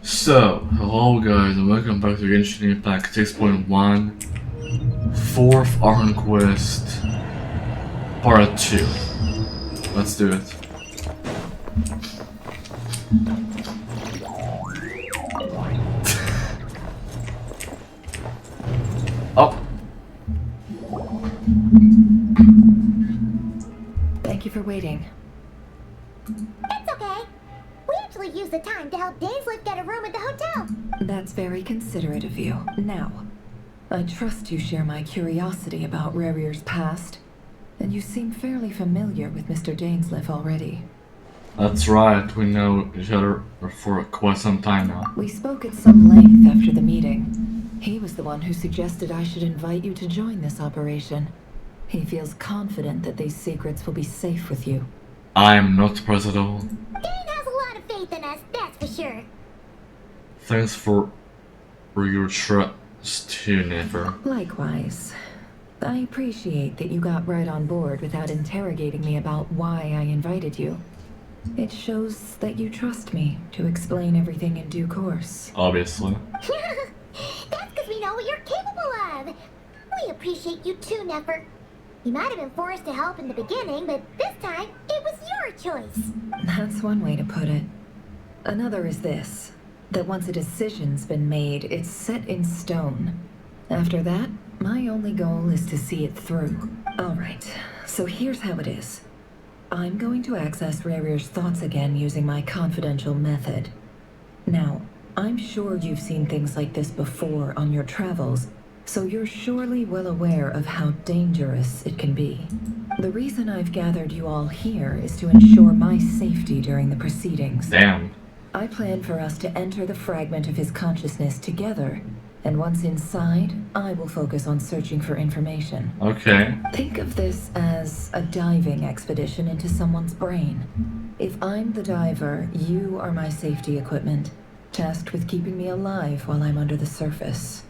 So, hello guys and welcome back to Genshin Impact 6.1 4th Archon Quest Part 2. Let's do it. Oh! Thank you for waiting. It's okay. We actually used the time to help Dainslift get a room at the hotel. That's very considerate of you. Now, I trust you share my curiosity about Rarir's past, and you seem fairly familiar with Mr. Dainsliff already. That's right, we know each other for quite some time now. We spoke at some length after the meeting. He was the one who suggested I should invite you to join this operation. He feels confident that these secrets will be safe with you. I am not surprised at all. Dane has a lot of faith in us, that's for sure. Thanks for your trust too, Never. Likewise. I appreciate that you got right on board without interrogating me about why I invited you. It shows that you trust me to explain everything in due course. Obviously. That's because we know what you're capable of. We appreciate you too, Nefer. You might have been forced to help in the beginning, but this time, it was your choice. That's one way to put it. Another is this, that once a decision's been made, it's set in stone. After that, my only goal is to see it through. Alright, so here's how it is. I'm going to access Rarir's thoughts again using my confidential method. Now, I'm sure you've seen things like this before on your travels, so you're surely well aware of how dangerous it can be. The reason I've gathered you all here is to ensure my safety during the proceedings. Damn. I plan for us to enter the fragment of his consciousness together, and once inside, I will focus on searching for information. Okay. Think of this as a diving expedition into someone's brain. If I'm the diver, you are my safety equipment, tasked with keeping me alive while I'm under the surface.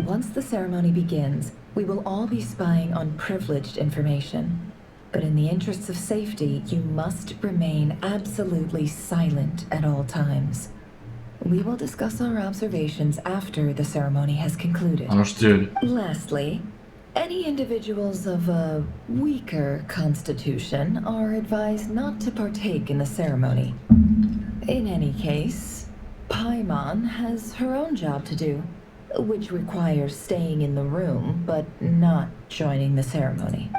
Once the ceremony begins, we will all be spying on privileged information. But in the interests of safety, you must remain absolutely silent at all times. We will discuss our observations after the ceremony has concluded. Understood. Lastly, any individuals of a weaker constitution are advised not to partake in the ceremony. In any case, Paimon has her own job to do, which requires staying in the room, but not joining the ceremony.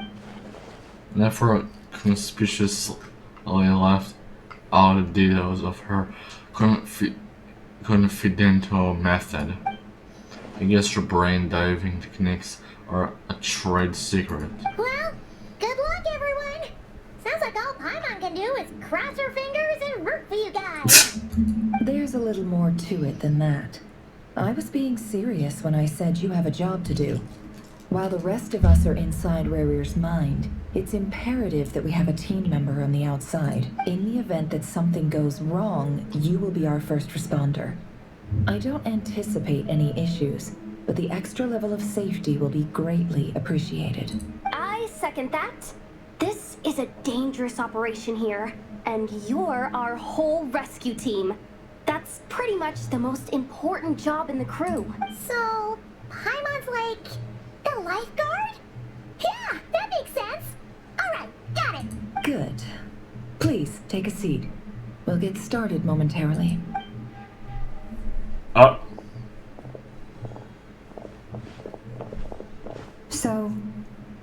Never conspicuously left out the details of her confidential method. I guess your brain diving techniques are a trade secret. Well, good luck, everyone. Sounds like all Paimon can do is cross her fingers and root for you guys. There's a little more to it than that. I was being serious when I said you have a job to do. While the rest of us are inside Rarir's mind, it's imperative that we have a team member on the outside. In the event that something goes wrong, you will be our first responder. I don't anticipate any issues, but the extra level of safety will be greatly appreciated. I second that. This is a dangerous operation here, and you're our whole rescue team. That's pretty much the most important job in the crew. So, Paimon's like the lifeguard? Yeah, that makes sense. Alright, got it. Good. Please, take a seat. We'll get started momentarily. Oh. So,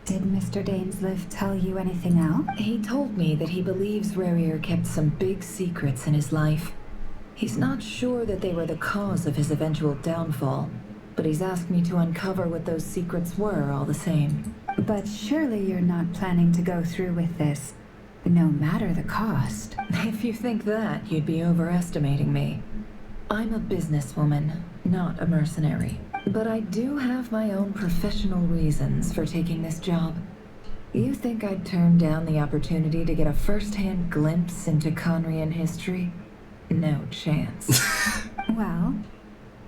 did Mr. Dainsliff tell you anything else? He told me that he believes Rarir kept some big secrets in his life. He's not sure that they were the cause of his eventual downfall, but he's asked me to uncover what those secrets were all the same. But surely you're not planning to go through with this, no matter the cost. If you think that, you'd be overestimating me. I'm a businesswoman, not a mercenary. But I do have my own professional reasons for taking this job. You think I'd turn down the opportunity to get a first-hand glimpse into Conrian history? No chance. Well,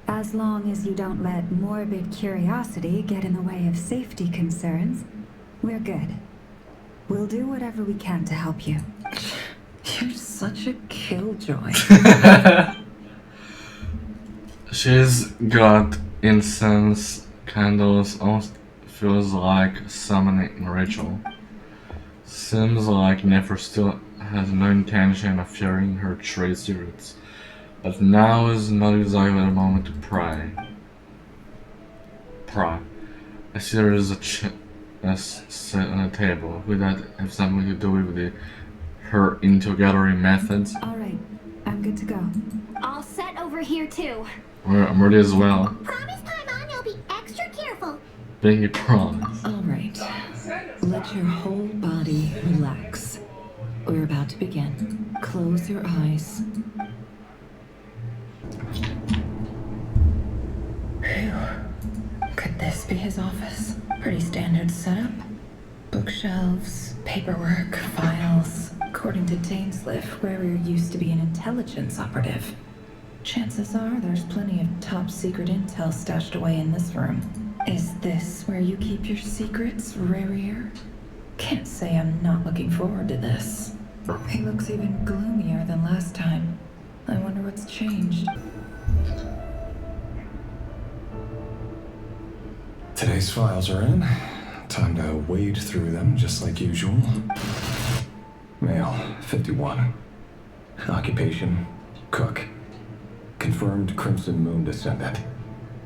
as long as you don't let morbid curiosity get in the way of safety concerns, we're good. We'll do whatever we can to help you. You're such a killjoy. She's got incense, candles, almost feels like summoning ritual. Seems like Nefer still has no intention of sharing her trade secrets, but now is not exactly the moment to pray. I see there is a set on the table. Would that have something to do with her into-gathering methods? Alright, I'm good to go. All set over here too. I'm ready as well. Promise time on, I'll be extra careful. Pinky promise. Alright. Let your whole body relax. We're about to begin. Close your eyes. Phew. Could this be his office? Pretty standard setup. Bookshelves, paperwork, files. According to Dainsliff, Warrior used to be an intelligence operative. Chances are there's plenty of top secret intel stashed away in this room. Is this where you keep your secrets, Warrior? Can't say I'm not looking forward to this. He looks even gloomier than last time. I wonder what's changed. Today's files are in. Time to wade through them just like usual. Male, 51. Occupation, cook. Confirmed Crimson Moon descendant.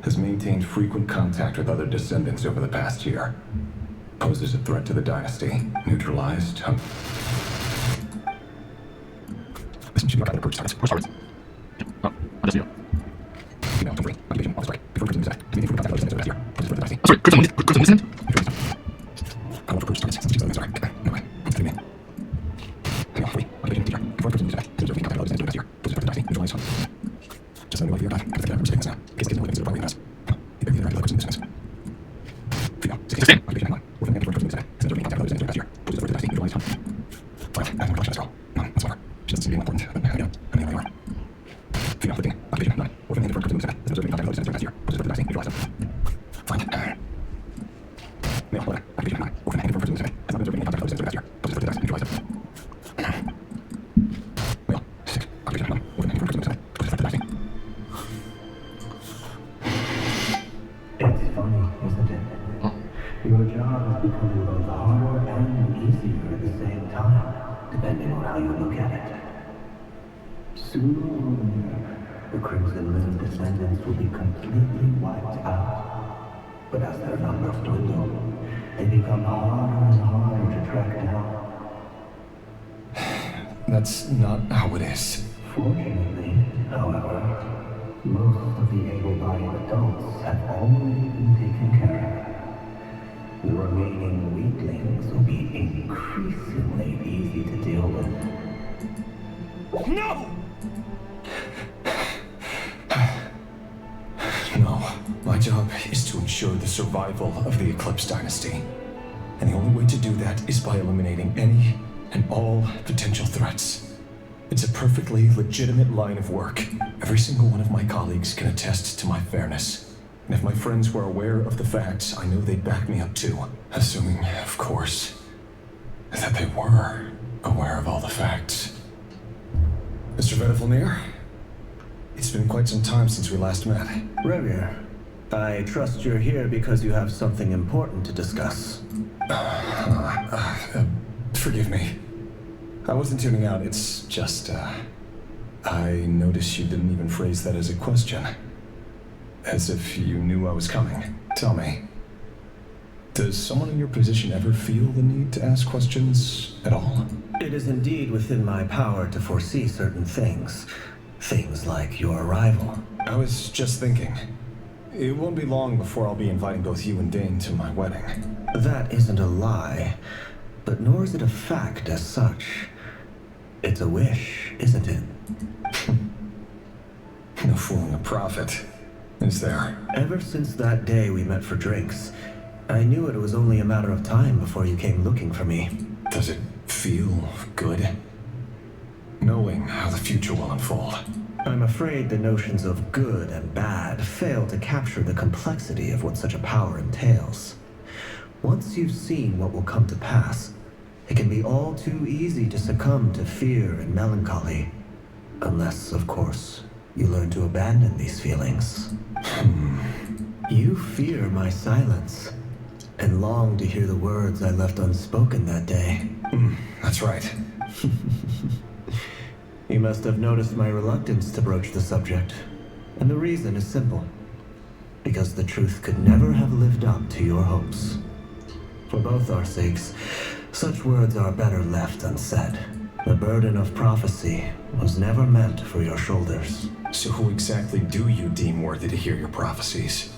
Has maintained frequent contact with other descendants over the past year. Poses a threat to the dynasty. Neutralized. Listen, should be got approach targets. Where's targets? Oh, I just see you. Female, don't worry. Occupation, office strike. Confirmed Crimson descent. Maintained frequent contact with other descendants over the past year. Poses a threat to the dynasty. Sorry, Crimson descent? I want to approach targets. Sorry. No way. What's the name? Female, free. Occupation, teacher. Confirmed Crimson descent. Poses a frequent contact with other descendants over the past year. Poses a threat to the dynasty. Neutralized. Just let me know if you're not. I think I'm statements now. In case the kids know what things are probably us. You better either Crimson descent. Female, 16. Occupation, 9. Working at the Crimson descent. Since maintaining contact with other descendants over the past year. Poses a threat to the dynasty. Neutralized. Fine. I have no question after all. None whatsoever. She doesn't seem to be more important than anyone. Anywhere. Female, 15. Occupation, 9. Working at the Crimson descent. Since maintaining contact with other descendants over the past year. Poses a threat to the dynasty. Neutralized. Fine. Male, 11. Occupation, 9. Working at the Crimson descent. Has not been observing any contact with other descendants over the past year. Poses a threat to the dynasty. Neutralized. Male, 6. Occupation, 9. Working at the Crimson descent. Poses a threat to the dynasty. It's funny, isn't it? Your job is becoming both harder and easier at the same time, depending on how you look at it. Sooner or later, the Crimson Moon descendants will be completely wiped out. But as their numbers dwindle, they become harder and harder to track down. That's not how it is. Fortunately, however, most of the able-bodied adults have already been taken care of. The remaining weaklings will be increasingly easy to deal with. No! No. My job is to ensure the survival of the Eclipse Dynasty. And the only way to do that is by eliminating any and all potential threats. It's a perfectly legitimate line of work. Every single one of my colleagues can attest to my fairness. And if my friends were aware of the facts, I know they'd back me up too. Assuming, of course, that they were aware of all the facts. Mr. Vedafilnir, it's been quite some time since we last met. Revir, I trust you're here because you have something important to discuss. Forgive me. I wasn't tuning out, it's just, I noticed you didn't even phrase that as a question. As if you knew I was coming. Tell me, does someone in your position ever feel the need to ask questions at all? It is indeed within my power to foresee certain things. Things like your arrival. I was just thinking, it won't be long before I'll be inviting both you and Dane to my wedding. That isn't a lie, but nor is it a fact as such. It's a wish, isn't it? No fooling a prophet, is there? Ever since that day we met for drinks, I knew it was only a matter of time before you came looking for me. Does it feel good? Knowing how the future will unfold. I'm afraid the notions of good and bad fail to capture the complexity of what such a power entails. Once you've seen what will come to pass, it can be all too easy to succumb to fear and melancholy. Unless, of course, you learn to abandon these feelings. You fear my silence, and long to hear the words I left unspoken that day. That's right. You must have noticed my reluctance to broach the subject, and the reason is simple. Because the truth could never have lived up to your hopes. For both our sakes, such words are better left unsaid. The burden of prophecy was never meant for your shoulders. So who exactly do you deem worthy to hear your prophecies?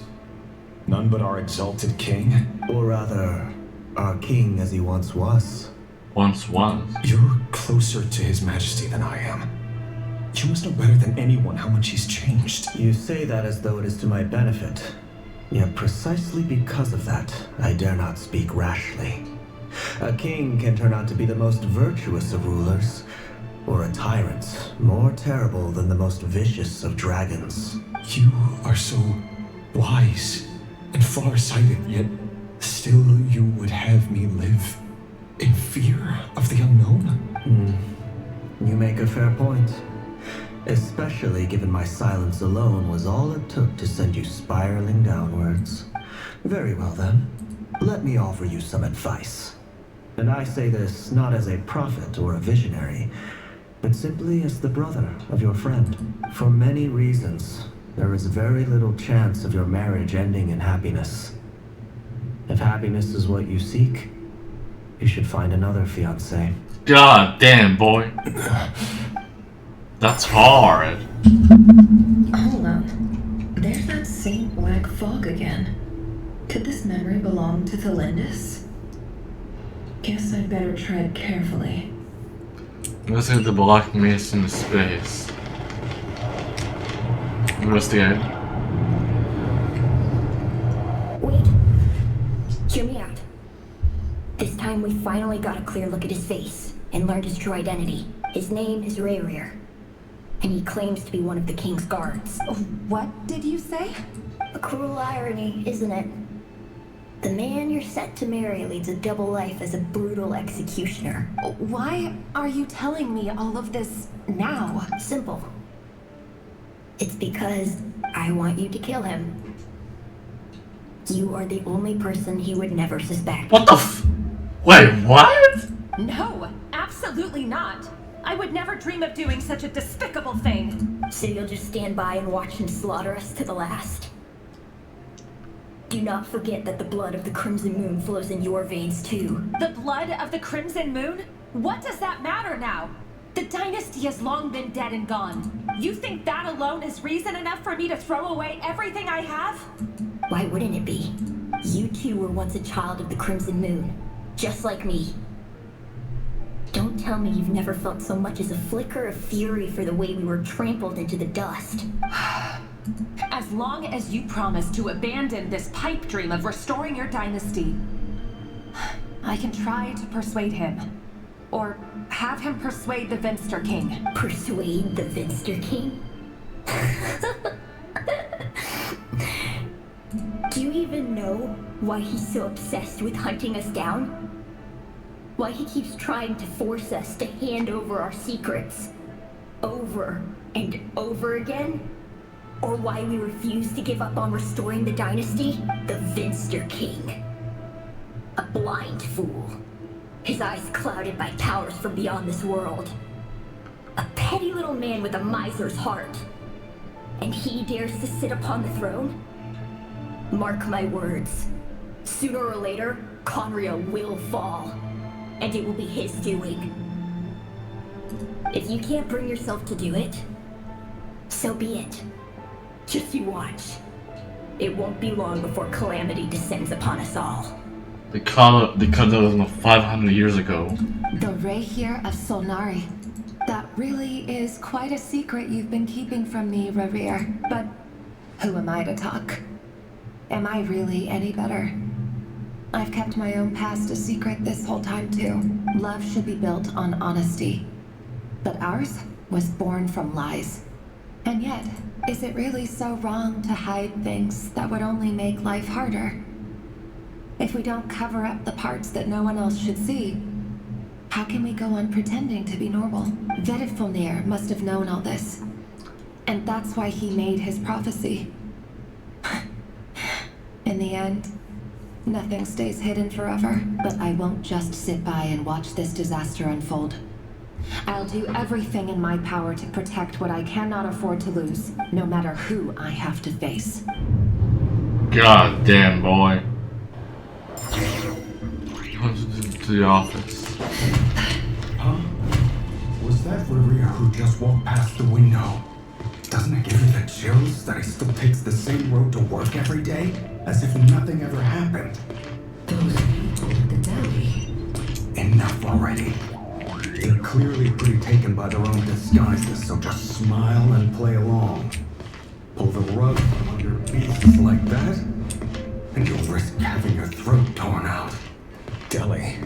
None but our exalted king? Or rather, our king as he once was. Once was. You're closer to his majesty than I am. You must know better than anyone how much he's changed. You say that as though it is to my benefit. Yet precisely because of that, I dare not speak rashly. A king can turn out to be the most virtuous of rulers, or a tyrant more terrible than the most vicious of dragons. You are so wise and far-sighted, yet still you would have me live in fear of the unknown? You make a fair point. Especially given my silence alone was all it took to send you spiraling downwards. Very well then, let me offer you some advice. And I say this not as a prophet or a visionary, but simply as the brother of your friend. For many reasons, there is very little chance of your marriage ending in happiness. If happiness is what you seek, you should find another fiancé. God damn, boy. That's hard. Hold on. There's that same black fog again. Could this memory belong to Thelindis? Guess I'd better tread carefully. Let's hit the black mist in space. Investigate. Wait. Hear me out. This time we finally got a clear look at his face and learned his true identity. His name is Rayrir, and he claims to be one of the king's guards. What did you say? A cruel irony, isn't it? The man you're set to marry leads a double life as a brutal executioner. Why are you telling me all of this now? Simple. It's because I want you to kill him. You are the only person he would never suspect. What the Wait, what? No, absolutely not. I would never dream of doing such a despicable thing. So you'll just stand by and watch him slaughter us to the last? Do not forget that the blood of the Crimson Moon flows in your veins too. The blood of the Crimson Moon? What does that matter now? The dynasty has long been dead and gone. You think that alone is reason enough for me to throw away everything I have? Why wouldn't it be? You too were once a child of the Crimson Moon, just like me. Don't tell me you've never felt so much as a flicker of fury for the way we were trampled into the dust. As long as you promise to abandon this pipe dream of restoring your dynasty, I can try to persuade him. Or have him persuade the Vinster King. Persuade the Vinster King? Do you even know why he's so obsessed with hunting us down? Why he keeps trying to force us to hand over our secrets over and over again? Or why we refuse to give up on restoring the dynasty? The Vinster King. A blind fool. His eyes clouded by powers from beyond this world. A petty little man with a miser's heart. And he dares to sit upon the throne? Mark my words. Sooner or later, Conria will fall. And it will be his doing. If you can't bring yourself to do it, so be it. Just you watch. It won't be long before calamity descends upon us all. They cut those 500 years ago. The Rayrir of Solnari. That really is quite a secret you've been keeping from me, Rayrir. But who am I to talk? Am I really any better? I've kept my own past a secret this whole time too. Love should be built on honesty. But ours was born from lies. And yet, is it really so wrong to hide things that would only make life harder? If we don't cover up the parts that no one else should see, how can we go on pretending to be normal? Vedifulnir must have known all this. And that's why he made his prophecy. In the end, nothing stays hidden forever. But I won't just sit by and watch this disaster unfold. I'll do everything in my power to protect what I cannot afford to lose, no matter who I have to face. God damn, boy. To the office. Huh? Was that Revere who just walked past the window? Doesn't it give you the chills that he still takes the same road to work every day? As if nothing ever happened. Those people at the deli. Enough already. They're clearly pretty taken by their own disguises, so just smile and play along. Pull the rug from under pieces like that, and you'll risk having your throat torn out. Deli.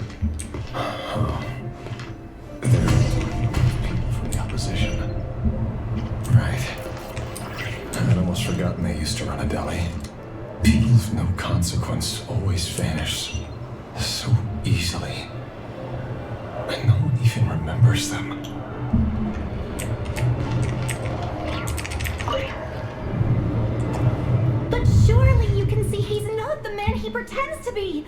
Oh. There are people from the opposition. Right. I'd almost forgotten they used to run a deli. People of no consequence always vanish so easily. And no one even remembers them. But surely you can see he's not the man he pretends to be.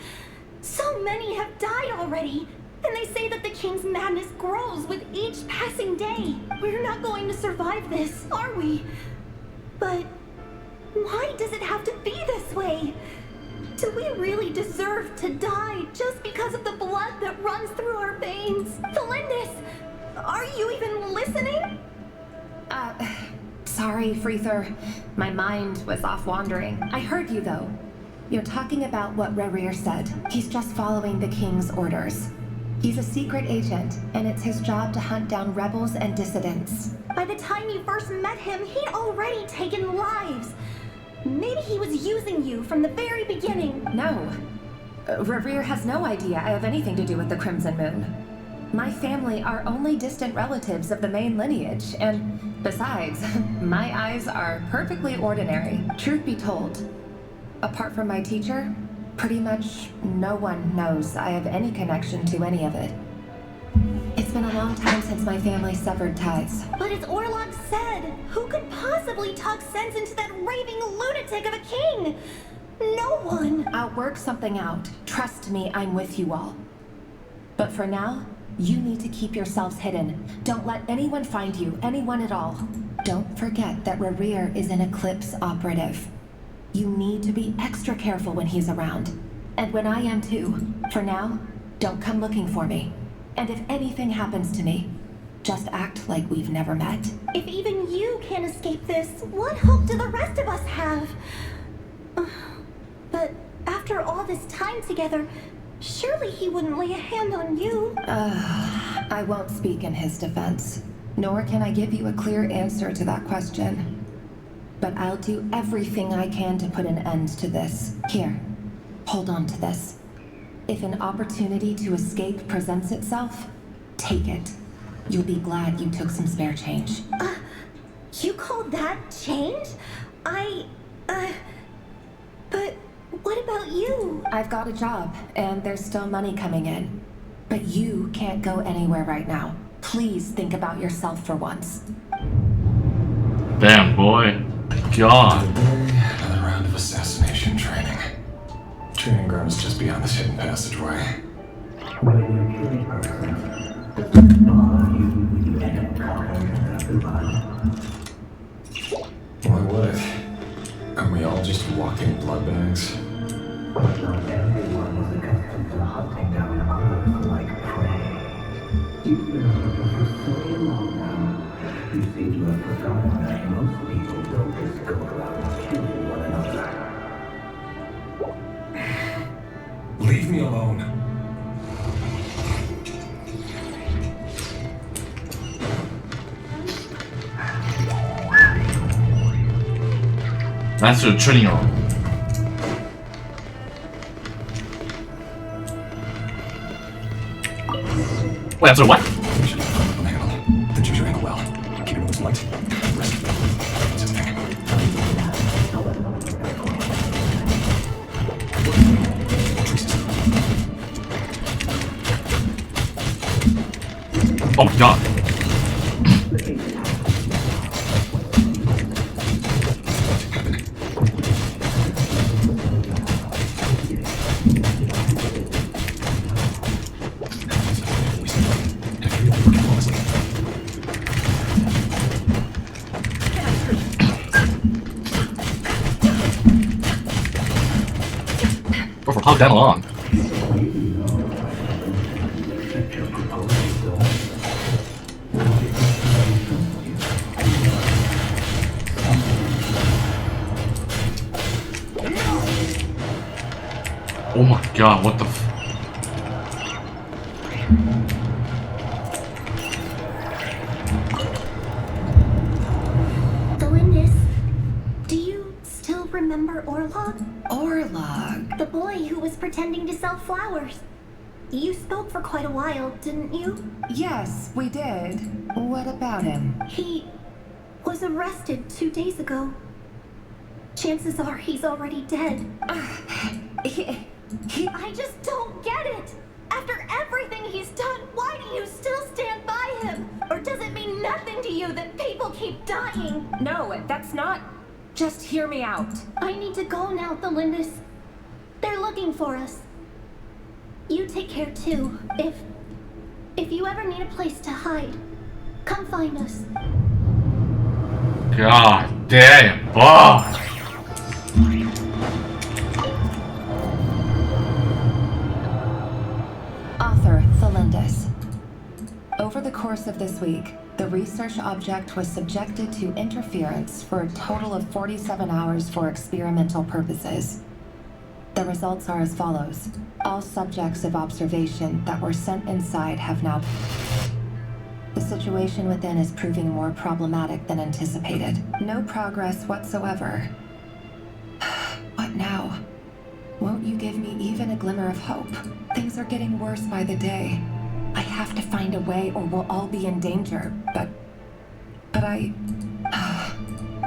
So many have died already. And they say that the king's madness grows with each passing day. We're not going to survive this, are we? But why does it have to be this way? Do we really deserve to die just because of the blood that runs through our veins? Felindis, are you even listening? Sorry, Freether. My mind was off wandering. I heard you, though. You're talking about what Revere said. He's just following the king's orders. He's a secret agent, and it's his job to hunt down rebels and dissidents. By the time you first met him, he'd already taken lives. Maybe he was using you from the very beginning. No. Revere has no idea I have anything to do with the Crimson Moon. My family are only distant relatives of the main lineage, and besides, my eyes are perfectly ordinary. Truth be told, apart from my teacher, pretty much no one knows I have any connection to any of it. It's been a long time since my family severed ties. But as Orlog said, who could possibly talk sense into that raving lunatic of a king? No one. I'll work something out. Trust me, I'm with you all. But for now, you need to keep yourselves hidden. Don't let anyone find you, anyone at all. Don't forget that Revere is an Eclipse operative. You need to be extra careful when he's around. And when I am too. For now, don't come looking for me. And if anything happens to me, just act like we've never met. If even you can't escape this, what hope do the rest of us have? But after all this time together, surely he wouldn't lay a hand on you. I won't speak in his defense, nor can I give you a clear answer to that question. But I'll do everything I can to put an end to this. Here, hold on to this. If an opportunity to escape presents itself, take it. You'll be glad you took some spare change. You call that change? But what about you? I've got a job, and there's still money coming in. But you can't go anywhere right now. Please think about yourself for once. Damn, boy. God. Another round of assassination training. Training grounds just beyond this hidden passageway. When you're killing a person, does it bother you when you end up covering their blood? Why would it? Are we all just walking blood bags? But not everyone is accustomed to hunting down others like prey. You've been a hunter for so long now, you seem to have forgotten that most people don't just go around killing one another. Leave me alone. That's your training on. Wait, that's a what? The juice angle well. Keep it moves light. Rest. Oh my god. How damn long? Oh my god, what the f- Delindis, do you still remember Orlog? Orlog. The boy who was pretending to sell flowers. You spoke for quite a while, didn't you? Yes, we did. What about him? He was arrested 2 days ago. Chances are he's already dead. I just don't get it! After everything he's done, why do you still stand by him? Or does it mean nothing to you that people keep dying? No, that's not... Just hear me out. I need to go now, Delindis. They're looking for us. You take care too. If you ever need a place to hide, come find us. God damn, fuck! Author Thelindis. Over the course of this week, the research object was subjected to interference for a total of 47 hours for experimental purposes. The results are as follows. All subjects of observation that were sent inside have now... The situation within is proving more problematic than anticipated. No progress whatsoever. What now? Won't you give me even a glimmer of hope? Things are getting worse by the day. I have to find a way or we'll all be in danger, but I...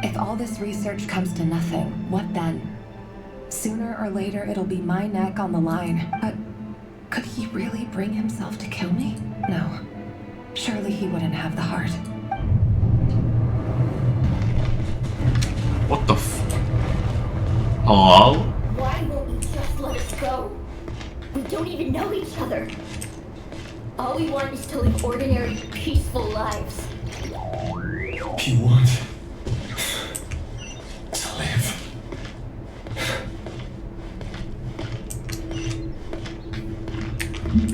If all this research comes to nothing, what then? Sooner or later it'll be my neck on the line, but could he really bring himself to kill me? No. Surely he wouldn't have the heart. What the f... Hello? Why won't you just let us go? We don't even know each other. All we want is to live ordinary, peaceful lives. You want to live.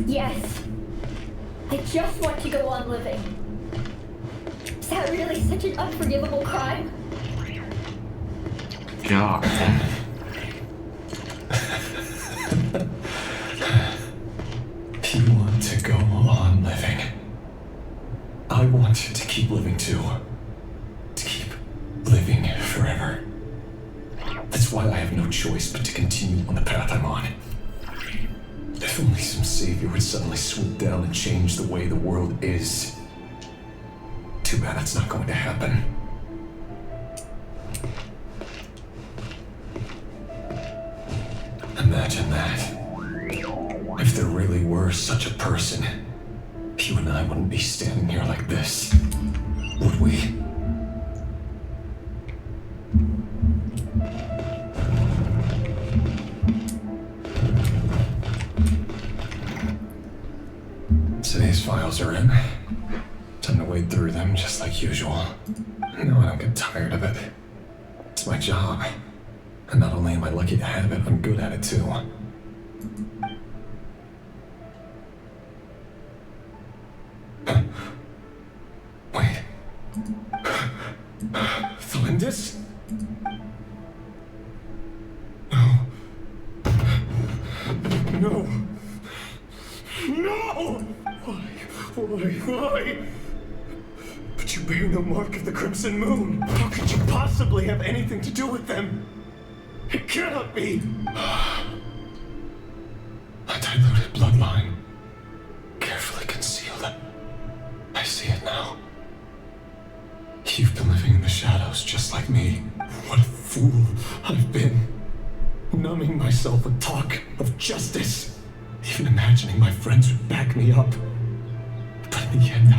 Yes. I just want to go on living. Is that really such an unforgivable crime? God damn. You want to go on living. I want to keep living too. To keep living forever. That's why I have no choice but to continue on the path I'm on. If only some savior would suddenly swoop down and change the way the world is. Too bad that's not going to happen. Imagine that. If there really were such a person, you and I wouldn't be standing here like this, would we? Today's files are in. Time to wade through them just like usual. No, I don't get tired of it. It's my job. And not only am I lucky to have it, I'm good at it too. Wait. Thelindis? No. No. No! Why? But you bear no mark of the Crimson Moon. How could you possibly have anything to do with them? It cannot be! A diluted bloodline. Carefully concealed. I see it now. You've been living in the shadows just like me. What a fool I've been. Numbing myself with talk of justice. Even imagining my friends would back me up. But in the end,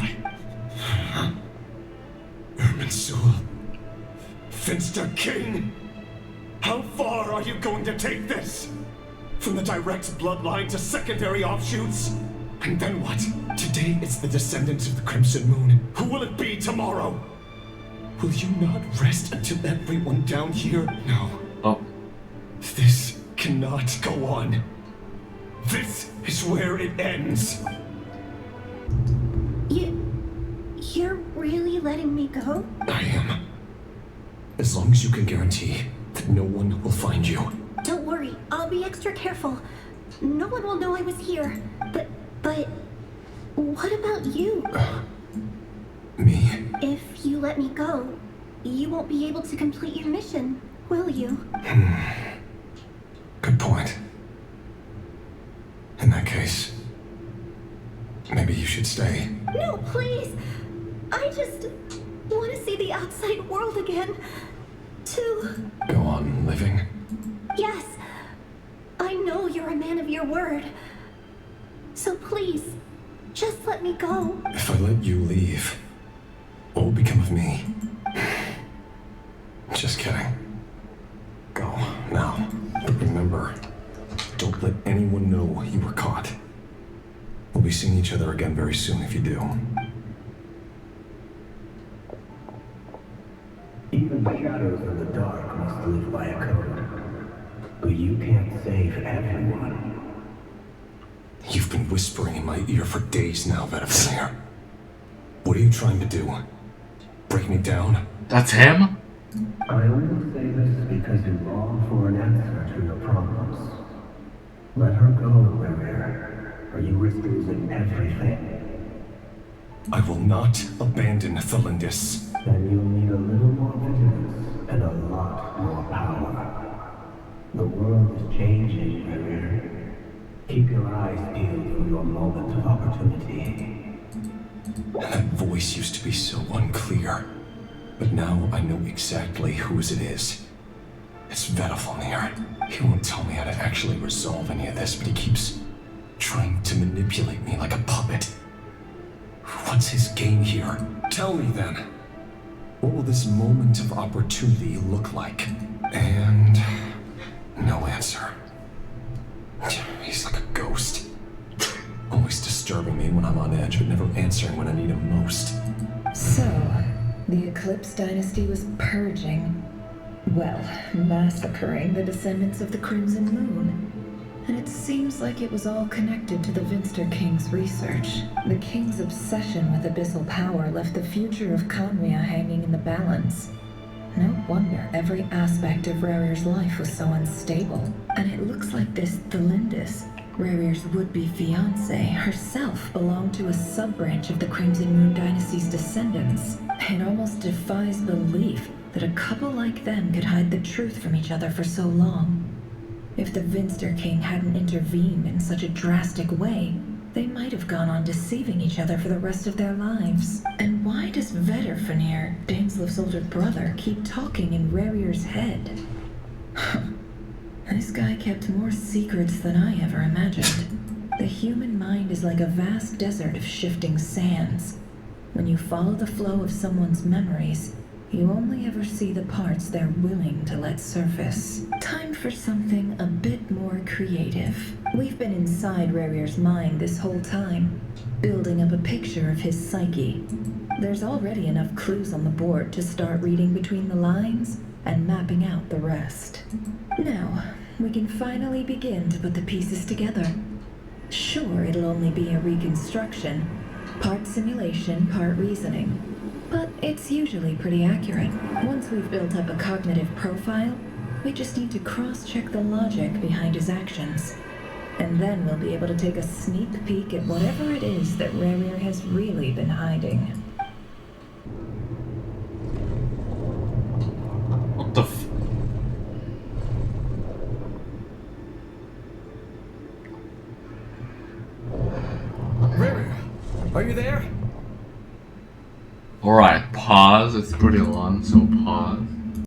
Irminsul. Finster King! How far are you going to take this? From the direct bloodline to secondary offshoots? And then what? Today it's the descendants of the Crimson Moon. Who will it be tomorrow? Will you not rest until everyone down here? No. Oh. This cannot go on. This is where it ends. You're really letting me go? I am. As long as you can guarantee that no one will find you. Don't worry, I'll be extra careful. No one will know I was here. But what about you? Me? If you let me go, you won't be able to complete your mission, will you? Good point. In that case, maybe you should stay. No, please! I just want to see the outside world again. To... Go on living? Yes. I know you're a man of your word. So please, just let me go. If I let you leave, what will become of me? Just kidding. Go, now. But remember, don't let anyone know you were caught. We'll be seeing each other again very soon if you do. Even shadows in the dark must live by a code. But you can't save everyone. You've been whispering in my ear for days now, Veteran. What are you trying to do? Break me down? That's him? I only say this because you long for an answer to your problems. Let her go, Revere, or you risk losing everything. I will not abandon Thelindis. Then you'll need a little more vigilance and a lot more power. The world is changing, Revere. Keep your eyes peeled for your moment of opportunity. That voice used to be so unclear. But now I know exactly whose it is. It's Veteran. He won't tell me how to actually resolve any of this, but he keeps trying to manipulate me like a puppet. What's his game here? Tell me then. What will this moment of opportunity look like? And no answer. He's like a ghost. Always disturbing me when I'm on edge, but never answering when I need him most. So, the Eclipse Dynasty was purging, well, massacring the descendants of the Crimson Moon. And it seems like it was all connected to the Vinster King's research. The King's obsession with abyssal power left the future of Conria hanging in the balance. No wonder every aspect of Rarir's life was so unstable. And it looks like this Thelindis, Rarir's would-be fiancée, herself belonged to a sub-branch of the Crimson Moon Dynasty's descendants. It almost defies belief that a couple like them could hide the truth from each other for so long. If the Vinster King hadn't intervened in such a drastic way, they might have gone on deceiving each other for the rest of their lives. And why does Veterfanir, Daneslif's older brother, keep talking in Rarir's head? This guy kept more secrets than I ever imagined. The human mind is like a vast desert of shifting sands. When you follow the flow of someone's memories, you only ever see the parts they're willing to let surface. Time for something a bit more creative. We've been inside Rarir's mind this whole time, building up a picture of his psyche. There's already enough clues on the board to start reading between the lines and mapping out the rest. Now, we can finally begin to put the pieces together. Sure, it'll only be a reconstruction, part simulation, part reasoning. But it's usually pretty accurate. Once we've built up a cognitive profile, we just need to cross-check the logic behind his actions. And then we'll be able to take a sneak peek at whatever it is that Rarir has really been hiding. What the f... Rarir, are you there? Alright, pause. It's pretty long, so pause.